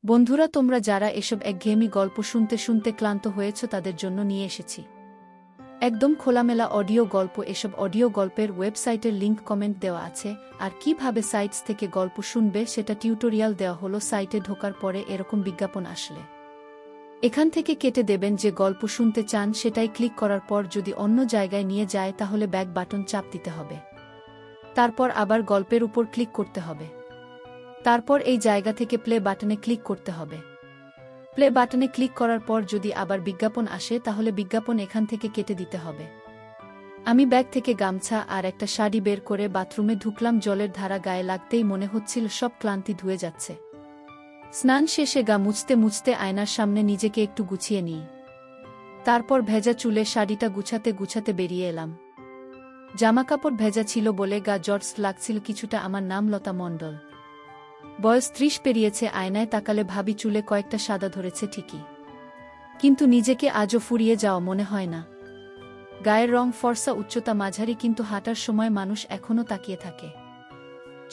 বন্ধুরা, তোমরা যারা এসব একঘেয়েমি গল্প শুনতে শুনতে ক্লান্ত হয়েছ তাদের জন্য নিয়ে এসেছি একদম খোলামেলা অডিও গল্প। এসব অডিও গল্পের ওয়েবসাইটের লিংক কমেন্ট দেওয়া আছে, আর কিভাবে সাইটস থেকে গল্প শুনবে সেটা টিউটোরিয়াল দেওয়া হলো। সাইটে ঢোকার পরে এরকম বিজ্ঞাপন আসলে এখান থেকে কেটে দেবেন। যে গল্প শুনতে চান সেটাই ক্লিক করার পর যদি অন্য জায়গায় নিয়ে যায় তাহলে ব্যাক বাটন চাপ দিতে হবে, তারপর আবার গল্পের উপর ক্লিক করতে হবে, তারপর এই জায়গা থেকে প্লে বাটনে ক্লিক করতে হবে। প্লে বাটনে ক্লিক করার পর যদি আবার বিজ্ঞাপন আসে তাহলে বিজ্ঞাপন এখান থেকে কেটে দিতে হবে। আমি ব্যাগ থেকে গামছা আর একটা শাড়ি বের করে বাথরুমে ঢুকলাম। জলের ধারা গায়ে লাগতেই মনে হচ্ছিল সব ক্লান্তি ধুয়ে যাচ্ছে। স্নান শেষে গা মুছতে মুছতে আয়নার সামনে নিজেকে একটু গুছিয়ে নিই। তারপর ভেজা চুলে শাড়িটা গুছাতে গুছাতে বেরিয়ে এলাম। জামাকাপড় ভেজা ছিল বলে গা জর্জ লাগছিল কিছুটা। আমার নাম লতা মণ্ডল, বয়স 30 পেরিয়েছে। আয়নায় তাকালে ভাবি চুলে কয়েকটা সাদা ধরেছে ঠিকই, কিন্তু নিজেকে আজও ফুরিয়ে যাওয়া মনে হয় না। গায়ের রং ফর্সা, উচ্চতা মাঝারি, কিন্তু হাঁটার সময় মানুষ এখনও তাকিয়ে থাকে।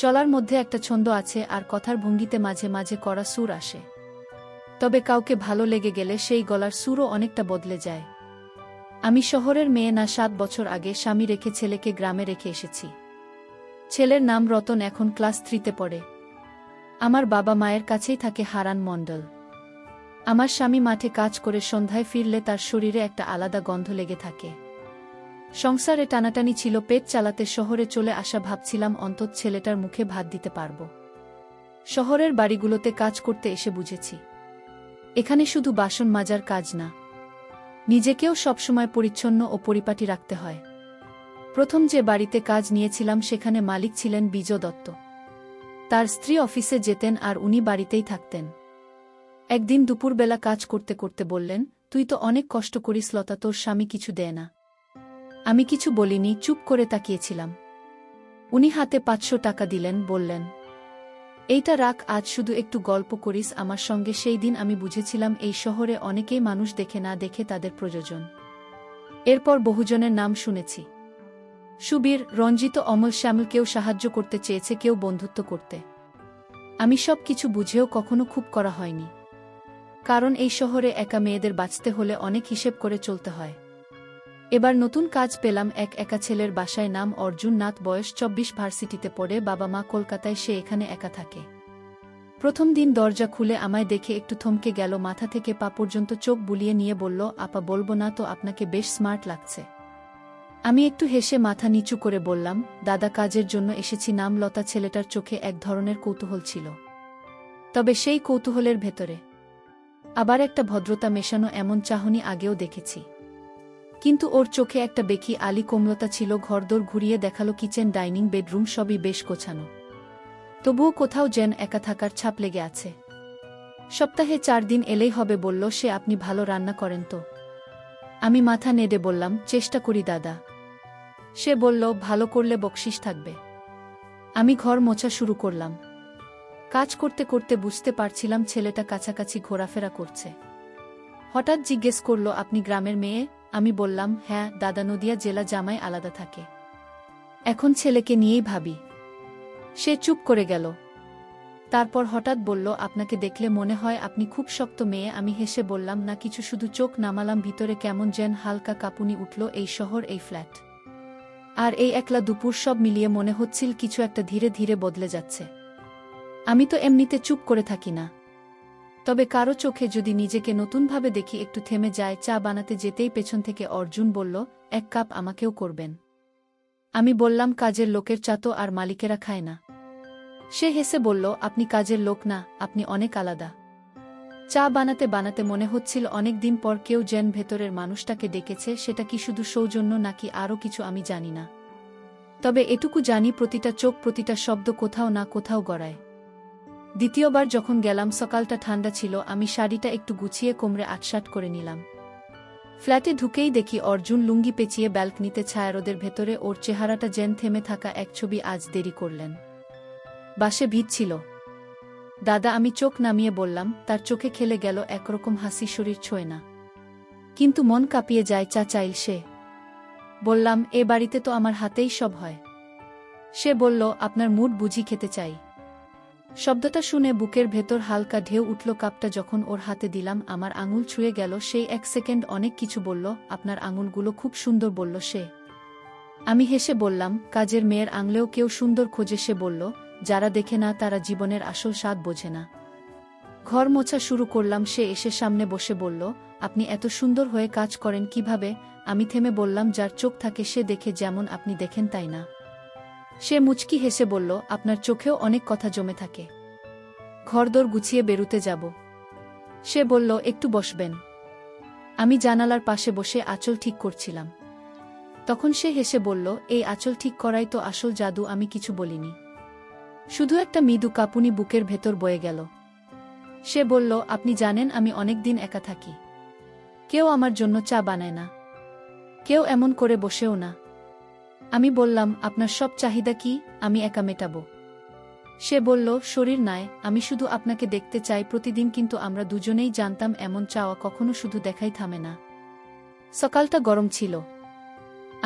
চলার মধ্যে একটা ছন্দ আছে, আর কথার ভঙ্গিতে মাঝে মাঝে কড়া সুর আসে। তবে কাউকে ভালো লেগে গেলে সেই গলার সুরও অনেকটা বদলে যায়। আমি শহরের মেয়ে না। 7 বছর আগে স্বামী রেখে ছেলেকে গ্রামে রেখে এসেছি। ছেলের নাম রতন, এখন ক্লাস 3-তে পড়ে। আমার বাবা মায়ের কাছেই থাকে হারান মণ্ডল। আমার স্বামী মাঠে কাজ করে সন্ধ্যায় ফিরলে তার শরীরে একটা আলাদা গন্ধ লেগে থাকে। সংসারে টানাটানি ছিল পেট চালাতে। শহরে চলে আসা ভাবছিলাম অন্তত ছেলেটার মুখে ভাত দিতে পারব। শহরের বাড়িগুলোতে কাজ করতে এসে বুঝেছি এখানে শুধু বাসন মাজার কাজ না, নিজেকেও সবসময় পরিচ্ছন্ন ও পরিপাটি রাখতে হয়। প্রথম যে বাড়িতে কাজ নিয়েছিলাম সেখানে মালিক ছিলেন বিজয় দত্ত। তার স্ত্রী অফিসে যেতেন আর উনি বাড়িতেই থাকতেন। একদিন দুপুরবেলা কাজ করতে করতে বললেন, তুই তো অনেক কষ্ট করিস লতা, তোর স্বামী কিছু দেয় না? আমি কিছু বলিনি, চুপ করে তাকিয়েছিলাম। উনি হাতে 500 টাকা দিলেন, বললেন, এইটা রাখ, আজ শুধু একটু গল্প করিস আমার সঙ্গে। সেই দিন আমি বুঝেছিলাম এই শহরে অনেকেই মানুষ দেখে না দেখে তাদের প্রয়োজন। এরপর বহুজনের নাম শুনেছি, সুবীর, রঞ্জিত, অমল, শ্যামল। কেউ সাহায্য করতে চেয়েছে, কেউ বন্ধুত্ব করতে। আমি সব কিছু বুঝেও কখনো খুব করা হয়নি, কারণ এই শহরে একা মেয়েদের বাঁচতে হলে অনেক হিসেব করে চলতে হয়। এবার নতুন কাজ পেলাম এক একা ছেলের বাসায়, নাম অর্জুন নাথ, বয়স 24, ভার্সিটিতে পড়ে, বাবা মা কলকাতায়, সে এখানে একা থাকে। প্রথম দিন দরজা খুলে আমায় দেখে একটু থমকে গেল। মাথা থেকে পা পর্যন্ত চোখ বুলিয়ে নিয়ে বলল, আপা বলবো না তো, আপনাকে বেশ স্মার্ট লাগছে। আমি একটু হেসে মাথা নিচু করে বললাম, দাদা কাজের জন্য এসেছি। নাম লতা। ছেলেটার চোখে এক ধরনের কৌতূহল ছিল, তবে সেই কৌতূহলের ভেতরে আবার একটা ভদ্রতা মেশানো। এমন চাহনি আগেও দেখেছি, কিন্তু ওর চোখে একটা বেকি আলি কোমলতা ছিল। ঘরদোর ঘুরিয়ে দেখালো, কিচেন, ডাইনিং, বেডরুম সবই বেশ গোছানো, তবুও কোথাও যেন একা থাকার ছাপ লেগে আছে। সপ্তাহে 4 দিন এলেই হবে বলল সে। আপনি ভালো রান্না করেন তো? আমি মাথা নেড়ে বললাম, চেষ্টা করি দাদা। সে বলল, ভালো করলে বকশিশ থাকবে। আমি ঘর মোছা শুরু করলাম। কাজ করতে করতে বুঝতে পারছিলাম ছেলেটা কাছাকাছি ঘোরাফেরা করছে। হঠাৎ জিজ্ঞেস করল, আপনি গ্রামের মেয়ে? আমি বললাম, হ্যাঁ দাদা, নদিয়া জেলা, জামাই আলাদা থাকে, এখন ছেলেকে নিয়েই ভাবি। সে চুপ করে গেল, তারপর হঠাৎ বলল, আপনাকে দেখলে মনে হয় আপনি খুব শক্ত মেয়ে। আমি হেসে বললাম, না কিছু, শুধু চোখ নামালাম। ভিতরে কেমন যেন হালকা কাঁপুনি উঠল। এই শহর, এই ফ্ল্যাট আর এই একলা দুপুর, সব মিলিয়ে মনে হচ্ছিল কিছু একটা ধীরে ধীরে বদলে যাচ্ছে। আমি তো এমনিতে চুপ করে থাকি না, তবে কারো চোখে যদি নিজেকে নতুনভাবে দেখি একটু থেমে যায়। চা বানাতে যেতেই পেছন থেকে অর্জুন বলল, 1 কাপ আমাকেও করবেন? আমি বললাম, কাজের লোকের চা তো আর মালিকেরা খায় না। সে হেসে বলল, আপনি কাজের লোক না, আপনি অনেক আলাদা। চা বানাতে বানাতে মনে হচ্ছিল অনেক দিন পর কেউ যেন ভেতরের মানুষটাকে ডেকেছে। সেটা কি শুধু সৌজন্য নাকি আরও কিছু আমি জানি না, তবে এটুকু জানি প্রতিটা চোখ, প্রতিটা শব্দ কোথাও না কোথাও গড়ায়। দ্বিতীয়বার যখন গেলাম সকালটা ঠান্ডা ছিল। আমি শাড়িটা একটু গুছিয়ে কোমরে আটসাট করে নিলাম। ফ্ল্যাটে ঢুকেই দেখি অর্জুন লুঙ্গি পেঁচিয়ে ব্যালকনিতে ছায়ারোদের ভেতরে। ওর চেহারাটা যেন থেমে থাকা এক ছবি। আজ দেরি করলেন? বাসে ভিড় ছিল দাদা। আমি চোখ নামিয়ে বললাম। তার চোখে খেলে গেল একরকম হাসি, শরীর ছোঁয় না, কিন্তু মন কাঁপিয়ে যায়। চা চাইল সে। বললাম, এ বাড়িতে তো আমার হাতেই সব হয়। সে বলল, আপনার মুড বুঝি খেতে চাই? শব্দটা শুনে বুকের ভেতর হালকা ঢেউ উঠল। কাপটা যখন ওর হাতে দিলাম আমার আঙুল ছুঁয়ে গেল। সেই 1 সেকেন্ড অনেক কিছু বলল। আপনার আঙুলগুলো খুব সুন্দর বলল সে। আমি হেসে বললাম, কাজের মেয়ের আঙুলেও কেউ সুন্দর খোঁজে। সে বলল, যারা দেখে না তারা জীবনের আসল স্বাদ বোঝে না। ঘর মোছা শুরু করলাম। সে এসে সামনে বসে বলল, আপনি এত সুন্দর হয়ে কাজ করেন কিভাবে? আমি থেমে বললাম, যার চোখ থাকে সে দেখে যেমন আপনি দেখেন তাই না। সে মুচকি হেসে বলল, আপনার চোখেও অনেক কথা জমে থাকে। ঘরদোর গুছিয়ে বেরুতে যাব। সে বলল, একটু বসবেন? আমি জানালার পাশে বসে আঁচল ঠিক করছিলাম। তখন সে হেসে বলল, এই আঁচল ঠিক করাই তো আসল জাদু। আমি কিছু বলিনি, শুধু একটা মৃদু কাঁপুনি বুকের ভেতর বয়ে গেল। সে বলল, আপনি জানেন আমি অনেক দিন একা থাকি। কেউ আমার জন্য চা বানায় না, কেউ এমন করে বসেও না। আমি বললাম, আপনার সব চাহিদা কি আমি একা মেটাবো? সে বলল, শরীর নয়, আমি শুধু আপনাকে দেখতে চাই প্রতিদিন। কিন্তু আমরা দুজনেই জানতাম এমন চাওয়া কখনো শুধু দেখাই থামে না। সকালটা গরম ছিল।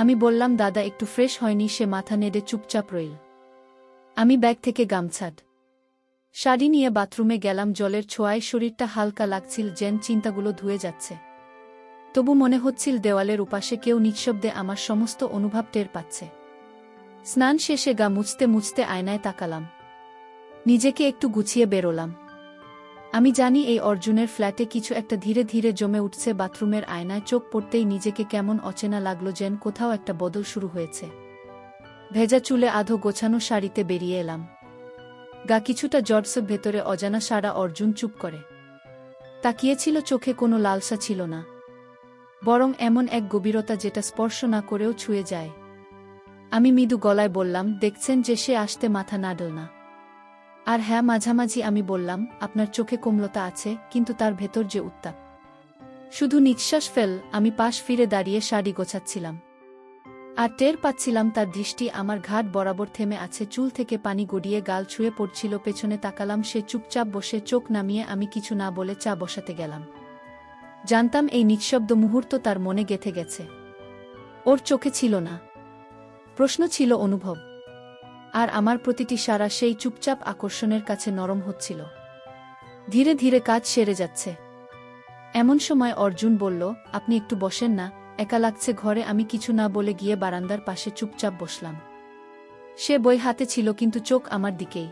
আমি বললাম, দাদা একটু ফ্রেশ হয়নি? সে মাথা নেড়ে চুপচাপ রইল। আমি ব্যাগ থেকে গামছাট শাড়ি নিয়ে বাথরুমে গেলাম। জলের ছোঁয়ায় শরীরটা হালকা লাগছিল, যেন চিন্তাগুলো ধুয়ে যাচ্ছে। তবু মনে হচ্ছিল দেওয়ালের উপাশে কেউ নিঃশব্দে আমার সমস্ত অনুভব টের পাচ্ছে। স্নান শেষে গা মুছতে মুছতে আয়নায় তাকালাম। নিজেকে একটু গুছিয়ে বেরোলাম। আমি জানি এই অর্জুনের ফ্ল্যাটে কিছু একটা ধীরে ধীরে জমে উঠছে। বাথরুমের আয়নায় চোখ পড়তেই নিজেকে কেমন অচেনা লাগলো, যেন কোথাও একটা বদল শুরু হয়েছে। ভেজা চুলে আধো গোছানো শাড়িতে বেরিয়ে এলাম। গা কিছুটা জটসব, ভেতরে অজানা সারা। অর্জুন চুপ করে তাকিয়েছিল। চোখে কোনো লালসা ছিল না, বরং এমন এক গভীরতা যেটা স্পর্শ না করেও ছুঁয়ে যায়। আমি মৃদু গলায় বললাম, দেখছেন যে সে আসতে মাথা নাড়ল না। আর হ্যাঁ, মাঝামাঝি আমি বললাম, আপনার চোখে কোমলতা আছে, কিন্তু তার ভেতর যে উত্তাপ। শুধু নিঃশ্বাস ফেল। আমি পাশ ফিরে দাঁড়িয়ে শাড়ি গোছাচ্ছিলাম, আর টের পাচ্ছিলাম তার দৃষ্টি আমার ঘাট বরাবর থেমে আছে। চুল থেকে পানি গড়িয়ে গাল ছুঁয়ে পড়ছিল। পেছনে তাকালাম, সে চুপচাপ বসে, চোখ নামিয়ে। আমি কিছু না বলে চা বসাতে গেলাম। জানতাম এই নিঃশব্দ মুহূর্ত তার মনে গেঁথে গেছে। ওর চোখে ছিল না প্রশ্ন, ছিল অনুভব। আর আমার প্রতিটি সাড়া সেই চুপচাপ আকর্ষণের কাছে নরম হচ্ছিল। ধীরে ধীরে কাজ সেরে যাচ্ছে। এমন সময় অর্জুন বলল, আপনি একটু বসেন না, একা লাগছে ঘরে। আমি কিছু না বলে গিয়ে বারান্দার পাশে চুপচাপ বসলাম। সে বই হাতে ছিল, কিন্তু চোখ আমার দিকেই।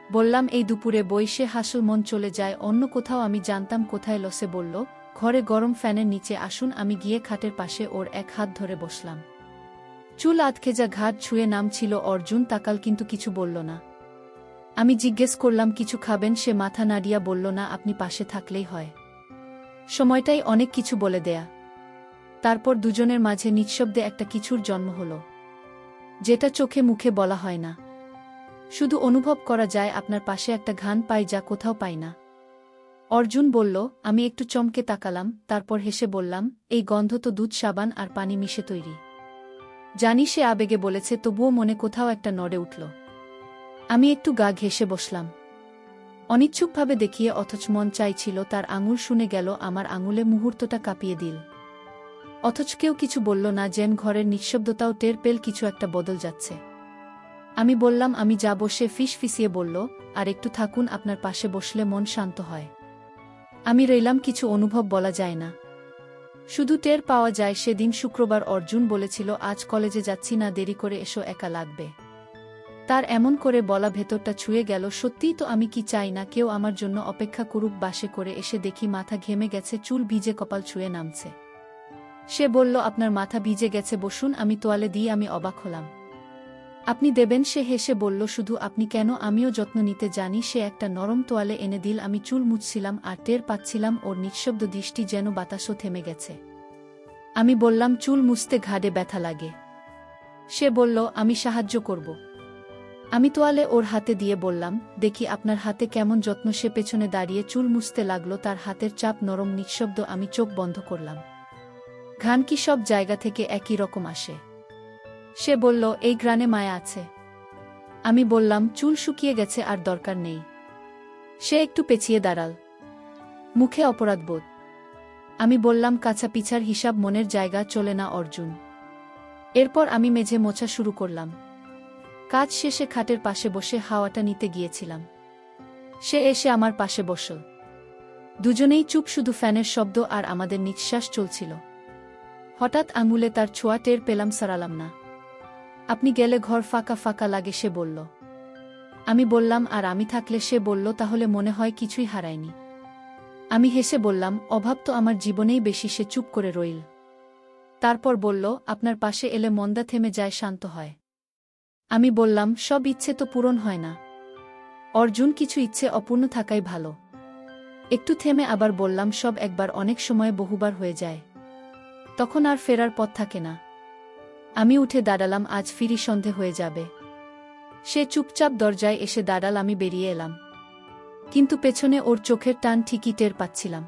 বললাম, এই দুপুরে বই? সে হাসল, মন চলে যায় অন্য কোথাও। আমি জানতাম কোথায়। লসে বলল, ঘরে গরম ফ্যানের নিচে আসুন। আমি গিয়ে খাটের পাশে ওর এক হাত ধরে বসলাম। চুল আধখেজা ঘাট ছুঁয়ে নামছিল। অর্জুন তাকাল, কিন্তু কিছু বলল না। আমি জিজ্ঞেস করলাম, কিছু খাবেন? সে মাথা নাড়িয়া বলল, না, আপনি পাশে থাকলেই হয়। সময়টাই অনেক কিছু বলে দেয়া। তারপর দুজনের মাঝে নিঃশব্দে একটা কিছুর জন্ম হল, যেটা চোখে মুখে বলা হয় না, শুধু অনুভব করা যায়। আপনার পাশে একটা ঘ্রাণ পাই, যা কোথাও পাই না। অর্জুন বলল। আমি একটু চমকে তাকালাম, তারপর হেসে বললাম, এই গন্ধ তো দুধ, সাবান আর পানি মিশে তৈরি। জানি সে আবেগে বলেছে, তবুও মনে কোথাও একটা নড়ে উঠল। আমি একটু গা ঘেঁষে বসলাম, অনিচ্ছুকভাবে দেখিয়ে, অথচ মন চাইছিল তার আঙুল শুনে গেল আমার আঙুলে। মুহূর্তটা কাঁপিয়ে দিল। অথচ কেউ কিছু বলল না, যেন ঘরের নিঃশব্দতাও টের পেল কিছু একটা বদল যাচ্ছে। আমি বললাম, আমি যাব। সে ফিসফিসিয়ে বলল, আর একটু থাকুন, আপনার পাশে বসলে মন শান্ত হয়। আমি রইলাম। কিছু অনুভব বলা যায় না, শুধু টের পাওয়া যায়। সেদিন শুক্রবার। অর্জুন বলেছিল, আজ কলেজে যাচ্ছি না, দেরি করে এসো, একা লাগবে। তার এমন করে বলা ভেতরটা ছুঁয়ে গেল। সত্যিই তো, আমি কি চাই না কেউ আমার জন্য অপেক্ষা করুক? বাসে করে এসে দেখি মাথা ঘেমে গেছে, চুল ভিজে, কপাল ছুঁয়ে নামছে। সে বলল, আপনার মাথা ভিজে গেছে, বসুন, আমি তোয়ালে দিই। আমি অবাক হলাম। আপনি দেবেন? সে হেসে বলল, শুধু আপনি কেন, আমিও যত্ন নিতে জানি। সে একটা নরম তোয়ালে এনে দিল। আমি চুল মুছছিলাম, আর টের পাচ্ছিলাম ওর নিঃশব্দ দৃষ্টি, যেন বাতাসও থেমে গেছে। আমি বললাম, চুল মুছতে ঘাড়ে ব্যথা লাগে। সে বলল, আমি সাহায্য করব। আমি তোয়ালে ওর হাতে দিয়ে বললাম, দেখি আপনার হাতে কেমন যত্ন। সে পেছনে দাঁড়িয়ে চুল মুছতে লাগলো, তার হাতের চাপ নরম, নিঃশব্দ। আমি চোখ বন্ধ করলাম। ঘ্রাণ কি সব জায়গা থেকে একই রকম আসে? সে বলল, এই ঘ্রাণে মায়া আছে। আমি বললাম, চুল শুকিয়ে গেছে, আর দরকার নেই। সে একটু পেছিয়ে দাঁড়াল, মুখে অপরাধবোধ। আমি বললাম, কাছা পিছার হিসাব মনের জায়গা চলে না অর্জুন। এরপর আমি মেঝে মোছা শুরু করলাম। কাজ শেষে খাটের পাশে বসে হাওয়াটা নিতে গিয়েছিলাম। সে এসে আমার পাশে বসল। দুজনেই চুপ, শুধু ফ্যানের শব্দ আর আমাদের নিঃশ্বাস চলছিল। হঠাৎ আঙুলে তার ছোঁয়া টের পেলাম, সারালাম না। আপনি গেলে ঘর ফাঁকা ফাঁকা লাগে, সে বলল। আমি বললাম, আর আমি থাকলে? সে বলল, তাহলে মনে হয় কিছুই হারায়নি। আমি হেসে বললাম, অভাব তো আমার জীবনেই বেশি। সে চুপ করে রইল। তারপর বলল, আপনার পাশে এলে মন্দা থেমে যায়, শান্ত হয়। আমি বললাম, সব ইচ্ছে তো পূরণ হয় না অর্জুন, কিছু ইচ্ছে অপূর্ণ থাকাই ভালো। একটু থেমে আবার বললাম, সব একবার অনেক সময় বহুবার হয়ে যায়, তখন আর ফেরার পথ থাকে না। আমি উঠে দাঁড়ালাম, আজ ফিরি, সন্ধে হয়ে যাবে। সে চুপচাপ দরজায় এসে দাঁড়াল, আমি বেরিয়ে এলাম। কিন্তু পেছনে ওর চোখের টান ঠিকই টের পাচ্ছিলাম।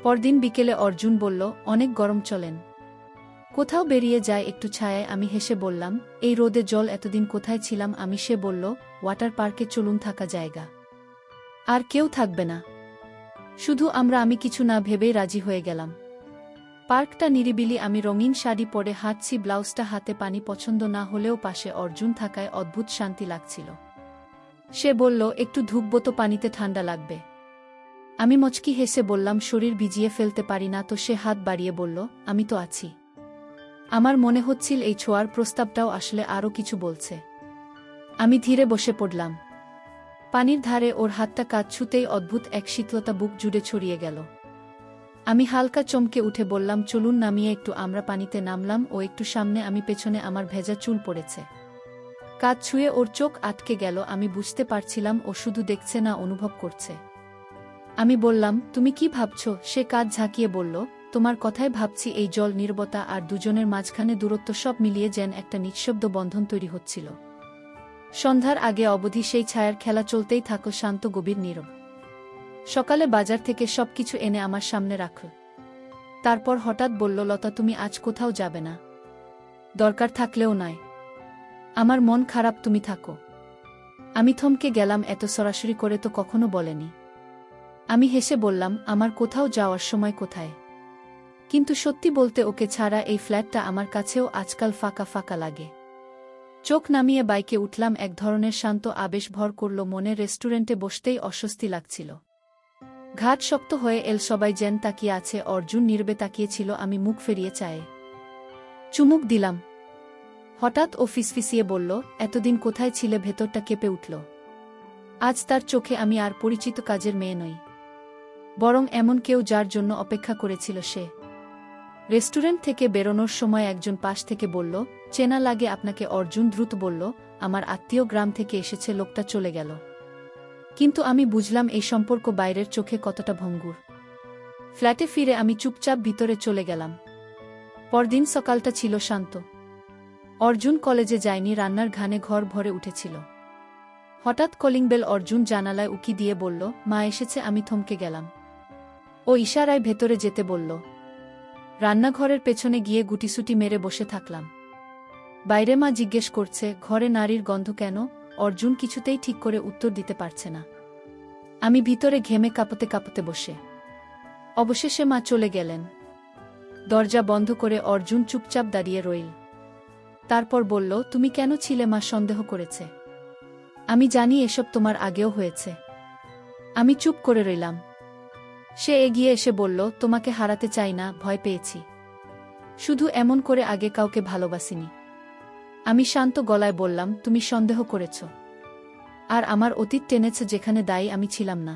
পরদিন বিকেলে অর্জুন বলল, অনেক গরম, চলেন কোথাও বেরিয়ে যায়, একটু ছায়ায়। আমি হেসে বললাম, এই রোদে জল, এতদিন কোথায় ছিলাম আমি? সে বলল, ওয়াটার পার্কে চলুন, থাকা জায়গা আর কেউ থাকবে না, শুধু আমরা। আমি কিছু না ভেবেই রাজি হয়ে গেলাম। পার্কটা নিরিবিলি, আমি রঙিন শাড়ি পরে হাঁটছি, ব্লাউজটা হাতে, পানি পছন্দ না হলেও পাশে অর্জুন থাকায় অদ্ভুত শান্তি লাগছিল। সে বলল, একটু ঢুকবো তো, পানিতে ঠান্ডা লাগবে। আমি মচকি হেসে বললাম, শরীর ভিজিয়ে ফেলতে পারি না তো? সে হাত বাড়িয়ে বলল, আমি তো আছি। আমার মনে হচ্ছিল এই ছোঁয়ার প্রস্তাবটাও আসলে আরও কিছু বলছে। আমি ধীরে বসে পড়লাম। পানির ধারে ওর হাতটা কাঁধ ছুঁতেই অদ্ভুত এক শীতলতা বুক জুড়ে ছড়িয়ে গেল। আমি হালকা চমকে উঠে বললাম, চলুন। নামিয়ে একটু আমরা পানিতে নামলাম। ও একটু সামনে, আমি পেছনে। আমার ভেজা চুল পড়েছে, কাঁধ ছুঁয়ে ওর চোখ আটকে গেল। আমি বুঝতে পারছিলাম ও শুধু দেখছে না, অনুভব করছে। আমি বললাম, তুমি কি ভাবছ? সে কাঁধ ঝাঁকিয়ে বলল, তোমার কথাই ভাবছি। এই জল, নীরবতা আর দুজনের মাঝখানে দূরত্ব, সব মিলিয়ে যেন একটা নিঃশব্দ বন্ধন তৈরি হচ্ছিল। সন্ধ্যার আগে অবধি সেই ছায়ার খেলা চলতেই থাকল, শান্ত, গভীর, নীরব। সকালে বাজার থেকে সবকিছু এনে আমার সামনে রাখল। তারপর হঠাৎ বলল, লতা, তুমি আজ কোথাও যাবে না? দরকার থাকলেও নয়। আমার মন খারাপ, তুমি থাকো। আমি থমকে গেলাম, এত সরাসরি করে তো কখনো বলেনি। আমি হেসে বললাম, আমার কোথাও যাওয়ার সময় কোথায়? কিন্তু সত্যি বলতে, ওকে ছাড়া এই ফ্ল্যাটটা আমার কাছেও আজকাল ফাঁকা ফাঁকা লাগে। চোখ নামিয়ে বাইকে উঠলাম। এক ধরনের শান্ত আবেশ ভর করল মনে। রেস্টুরেন্টে বসতেই অস্বস্তি লাগছিল। ঘাট শক্ত হয়ে এল, সবাই যেন তাকিয়ে আছে। অর্জুন নীরবে তাকিয়েছিল। আমি মুখ ফেরিয়ে চায়ে চুমুক দিলাম। হঠাৎ ও ফিসফিসিয়ে বলল, এতদিন কোথায় ছিলে? ভেতরটা কেঁপে উঠল। আজ তার চোখে আমি আর পরিচিত কাজের মেয়ে নই, বরং এমন কেউ যার জন্য অপেক্ষা করেছিল সে। রেস্টুরেন্ট থেকে বেরোনোর সময় একজন পাশ থেকে বলল, চেনা লাগে আপনাকে। অর্জুন দ্রুত বলল, আমার আত্মীয়, গ্রাম থেকে এসেছে। লোকটা চলে গেল। কিন্তু আমি বুঝলাম এই সম্পর্ক বাইরের চোখে কতটা ভঙ্গুর। ফ্ল্যাটে ফিরে আমি চুপচাপ ভিতরে চলে গেলাম। পরদিন সকালটা ছিল শান্ত। অর্জুন কলেজে যায়নি, রান্নার ঘানে ঘর ভরে উঠেছিল। হঠাৎ কলিং বেল। অর্জুন জানালায় উকি দিয়ে বলল, মা এসেছে। আমি থমকে গেলাম। ও ইশারায় ভেতরে যেতে বলল। রান্নাঘরের পেছনে গিয়ে গুটিসুটি মেরে বসে থাকলাম। বাইরে মা জিজ্ঞেস করছে, ঘরে নারীর গন্ধ কেন? অর্জুন কিছুতেই ঠিক করে উত্তর দিতে পারছে না। আমি ভিতরে ঘেমে কাঁপতে কাঁপতে বসে। অবশেষে মা চলে গেলেন। দরজা বন্ধ করে অর্জুন চুপচাপ দাঁড়িয়ে রইল। তারপর বলল, তুমি কেন ছিলে? মা সন্দেহ করেছে। আমি জানি এসব তোমার আগেও হয়েছে। আমি চুপ করে রইলাম। সে এগিয়ে এসে বলল, তোমাকে হারাতে চাই না, ভয় পেয়েছি। শুধু এমন করে আগে কাউকে ভালোবাসিনি। আমি শান্ত গলায় বললাম, তুমি সন্দেহ করেছ, আর আমার অতীত টেনেছে যেখানে দায়ী আমি ছিলাম না।